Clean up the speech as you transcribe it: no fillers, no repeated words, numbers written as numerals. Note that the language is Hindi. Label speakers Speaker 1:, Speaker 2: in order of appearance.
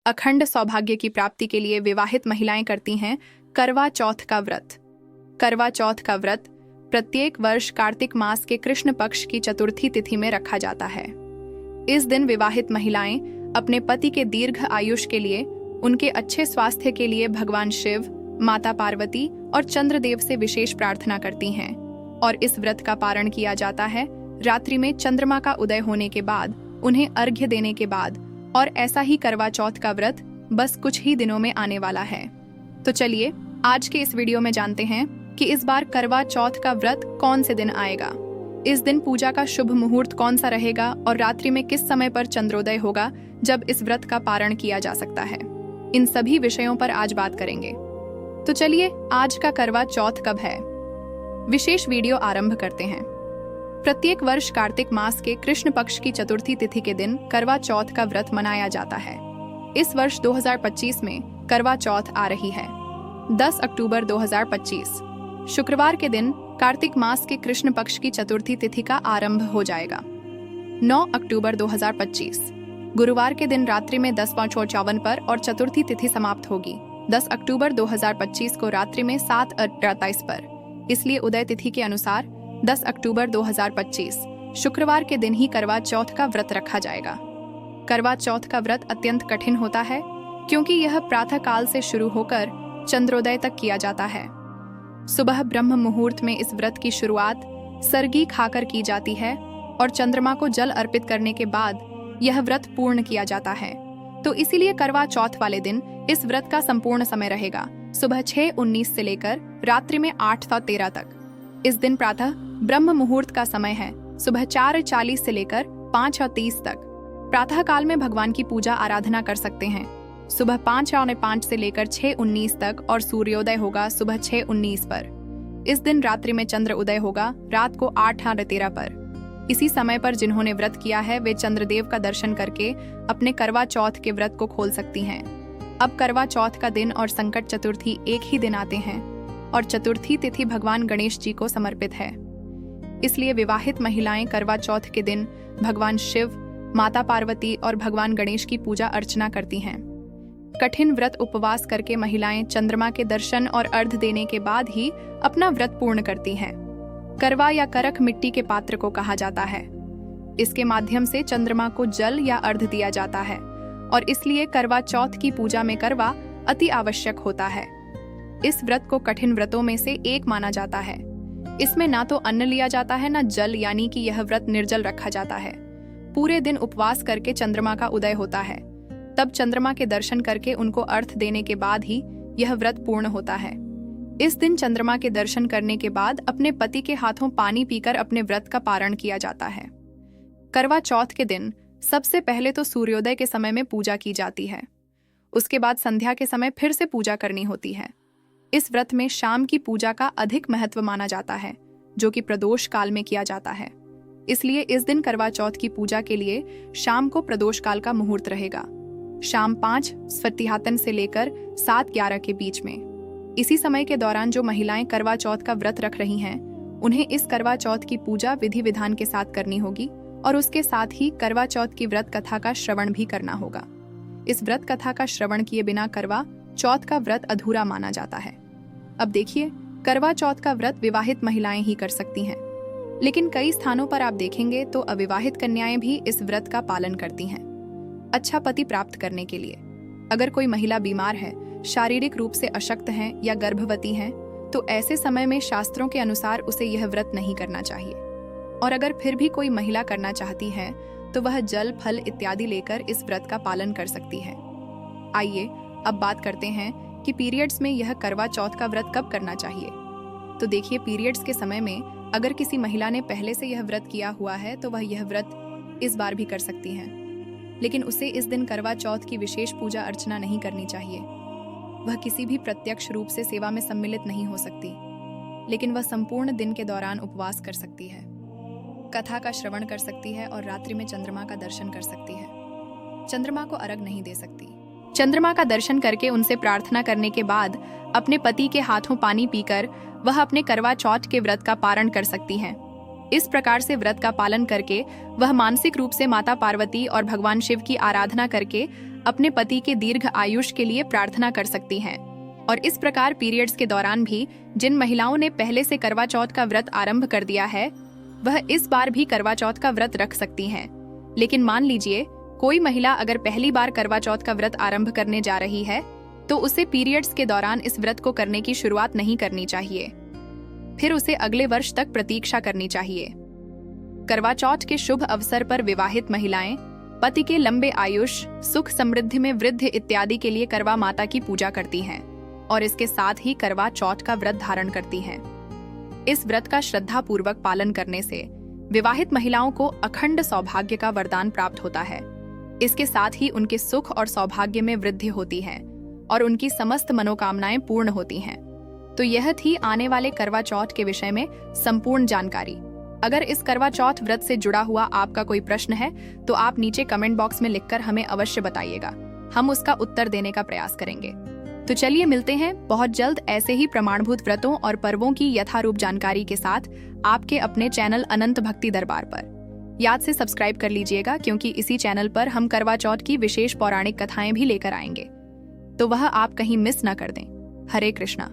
Speaker 1: अखंड सौभाग्य की प्राप्ति के लिए विवाहित महिलाएं करती हैं करवा चौथ का व्रत। करवा चौथ का व्रत प्रत्येक वर्ष कार्तिक मास के कृष्ण पक्ष की चतुर्थी तिथि में रखा जाता है। इस दिन विवाहित महिलाएं अपने पति के दीर्घ आयुष के लिए, उनके अच्छे स्वास्थ्य के लिए भगवान शिव, माता पार्वती और चंद्रदेव से विशेष प्रार्थना करती हैं और इस व्रत का पारण किया जाता है रात्रि में चंद्रमा का उदय होने के बाद, उन्हें अर्घ्य देने के बाद। और ऐसा ही करवा चौथ का व्रत बस कुछ ही दिनों में आने वाला है। तो चलिए आज के इस वीडियो में जानते हैं कि इस बार करवा चौथ का व्रत कौन से दिन आएगा, इस दिन पूजा का शुभ मुहूर्त कौन सा रहेगा और रात्रि में किस समय पर चंद्रोदय होगा जब इस व्रत का पारण किया जा सकता है। इन सभी विषयों पर आज बात करेंगे। तो चलिए आज का करवा चौथ कब है, विशेष वीडियो आरंभ करते हैं। प्रत्येक वर्ष कार्तिक मास के कृष्ण पक्ष की चतुर्थी तिथि के दिन करवा चौथ का व्रत मनाया जाता है। इस वर्ष 2025 में करवा चौथ आ रही है। 10 अक्टूबर 2025 शुक्रवार के दिन कार्तिक मास के कृष्ण पक्ष की चतुर्थी तिथि का आरंभ हो जाएगा। 9 अक्टूबर 2025 गुरुवार के दिन रात्रि में 10:54 पर और चतुर्थी तिथि समाप्त होगी 10 अक्टूबर 2025 को रात्रि में 7:28 पर। इसलिए उदय तिथि के अनुसार 10 अक्टूबर 2025 शुक्रवार के दिन ही करवा चौथ का व्रत रखा जाएगा। करवा चौथ का व्रत अत्यंत कठिन होता है क्योंकि यह प्रातः काल से शुरू होकर चंद्रोदय तक किया जाता है। सुबह ब्रह्म मुहूर्त में इस व्रत की शुरुआत सरगी खाकर की जाती है और चंद्रमा को जल अर्पित करने के बाद यह व्रत पूर्ण किया जाता है। तो इसीलिए करवा चौथ वाले दिन इस व्रत का संपूर्ण समय रहेगा सुबह 6:19 से लेकर रात्रि में 8:13 तक। इस दिन प्रातः ब्रह्म मुहूर्त का समय है सुबह 4:40 से लेकर 5:30 तक। प्रातः काल में भगवान की पूजा आराधना कर सकते हैं सुबह 5:05 से लेकर 6:19 तक और सूर्योदय होगा सुबह 6:19 पर। इस दिन रात्रि में चंद्र उदय होगा रात को 8:13 पर। इसी समय पर जिन्होंने व्रत किया है वे चंद्रदेव का दर्शन करके अपने करवा चौथ के व्रत को खोल सकती हैं। अब करवा चौथ का दिन और संकट चतुर्थी एक ही दिन आते हैं और चतुर्थी तिथि भगवान गणेश जी को समर्पित है। इसलिए विवाहित महिलाएं करवा चौथ के दिन भगवान शिव, माता पार्वती और भगवान गणेश की पूजा अर्चना करती हैं। कठिन व्रत उपवास करके महिलाएं चंद्रमा के दर्शन और अर्घ देने के बाद ही अपना व्रत पूर्ण करती हैं। करवा या करक मिट्टी के पात्र को कहा जाता है। इसके माध्यम से चंद्रमा को जल या अर्घ दिया जाता है और इसलिए करवा चौथ की पूजा में करवा अति आवश्यक होता है। इस व्रत को कठिन व्रतों में से एक माना जाता है। इसमें ना तो अन्न लिया जाता है ना जल, यानी कि यह व्रत निर्जल रखा जाता है। पूरे दिन उपवास करके चंद्रमा का उदय होता है, तब चंद्रमा के दर्शन करके उनको अर्घ देने के बाद ही यह व्रत पूर्ण होता है। इस दिन चंद्रमा के दर्शन करने के बाद अपने पति के हाथों पानी पीकर अपने व्रत का पारण किया जाता है। करवा चौथ के दिन सबसे पहले तो सूर्योदय के समय में पूजा की जाती है। उसके बाद संध्या के समय फिर से पूजा करनी होती है। इस व्रत में शाम की पूजा का अधिक महत्व माना जाता है, जो कि प्रदोष काल में किया जाता है। इसलिए इस दिन करवा चौथ की पूजा के लिए शाम को प्रदोष काल का मुहूर्त रहेगा, शाम 5 स्वतिहातन से लेकर 7:11 के बीच में। इसी समय के दौरान जो महिलाएं करवा चौथ का व्रत रख रही हैं, उन्हें इस करवा चौथ की पूजा विधि विधान के साथ करनी होगी और उसके साथ ही करवा चौथ की व्रत कथा का श्रवण भी करना होगा। इस व्रत कथा का श्रवण किए बिना करवा चौथ का व्रत अधूरा माना जाता है। अब देखिए, करवा चौथ का व्रत विवाहित महिलाएं ही कर सकती हैं, लेकिन कई स्थानों पर आप देखेंगे तो अविवाहित कन्याएं भी इस व्रत का पालन करती हैं। अच्छा पति प्राप्त करने के लिए अगर कोई महिला बीमार है, शारीरिक रूप से अशक्त है या गर्भवती है, तो ऐसे समय में शास्त्रों के अनुसार उसे यह व्रत नहीं करना चाहिए। और अगर फिर भी कोई महिला करना चाहती है तो वह जल, फल इत्यादि लेकर इस व्रत का पालन कर सकती है। आइए अब बात करते हैं कि पीरियड्स में यह करवा चौथ का व्रत कब करना चाहिए। तो देखिए, पीरियड्स के समय में अगर किसी महिला ने पहले से यह व्रत किया हुआ है तो वह यह व्रत इस बार भी कर सकती हैं, लेकिन उसे इस दिन करवा चौथ की विशेष पूजा अर्चना नहीं करनी चाहिए। वह किसी भी प्रत्यक्ष रूप से सेवा में सम्मिलित नहीं हो सकती, लेकिन वह संपूर्ण दिन के दौरान उपवास कर सकती है, कथा का श्रवण कर सकती है और रात्रि में चंद्रमा का दर्शन कर सकती है। चंद्रमा को अर्घ नहीं दे सकती। चंद्रमा का दर्शन करके उनसे प्रार्थना करने के बाद अपने पति के हाथों पानी पीकर वह अपने करवा चौथ के व्रत का पारण कर सकती हैं। इस प्रकार से व्रत का पालन करके वह मानसिक रूप से माता पार्वती और भगवान शिव की आराधना करके अपने पति के दीर्घ आयुष के लिए प्रार्थना कर सकती हैं। और इस प्रकार पीरियड्स के दौरान भी जिन महिलाओं ने पहले से करवा चौथ का व्रत आरंभ कर दिया है वह इस बार भी करवा चौथ का व्रत रख सकती हैं। लेकिन मान लीजिए कोई महिला अगर पहली बार करवा चौथ का व्रत आरंभ करने जा रही है तो उसे पीरियड्स के दौरान इस व्रत को करने की शुरुआत नहीं करनी चाहिए, फिर उसे अगले वर्ष तक प्रतीक्षा करनी चाहिए। करवा चौथ के शुभ अवसर पर विवाहित महिलाएं पति के लंबे आयुष, सुख समृद्धि में वृद्धि इत्यादि के लिए करवा माता की पूजा करती हैं और इसके साथ ही करवा चौथ का व्रत धारण करती हैं। इस व्रत का श्रद्धा पूर्वक पालन करने से विवाहित महिलाओं को अखंड सौभाग्य का वरदान प्राप्त होता है। इसके साथ ही उनके सुख और सौभाग्य में वृद्धि होती है और उनकी समस्त मनोकामनाएं पूर्ण होती हैं। तो यह थी आने वाले करवा चौथ के विषय में संपूर्ण जानकारी। अगर इस करवा चौथ व्रत से जुड़ा हुआ आपका कोई प्रश्न है तो आप नीचे कमेंट बॉक्स में लिखकर हमें अवश्य बताइएगा, हम उसका उत्तर देने का प्रयास करेंगे। तो चलिए मिलते हैं बहुत जल्द ऐसे ही प्रमाणभूत व्रतों और पर्वों की यथारूप जानकारी के साथ आपके अपने चैनल अनंत भक्ति दरबार पर। याद से सब्सक्राइब कर लीजिएगा क्योंकि इसी चैनल पर हम करवा चौथ की विशेष पौराणिक कथाएं भी लेकर आएंगे, तो वह आप कहीं मिस न कर दें। हरे कृष्णा।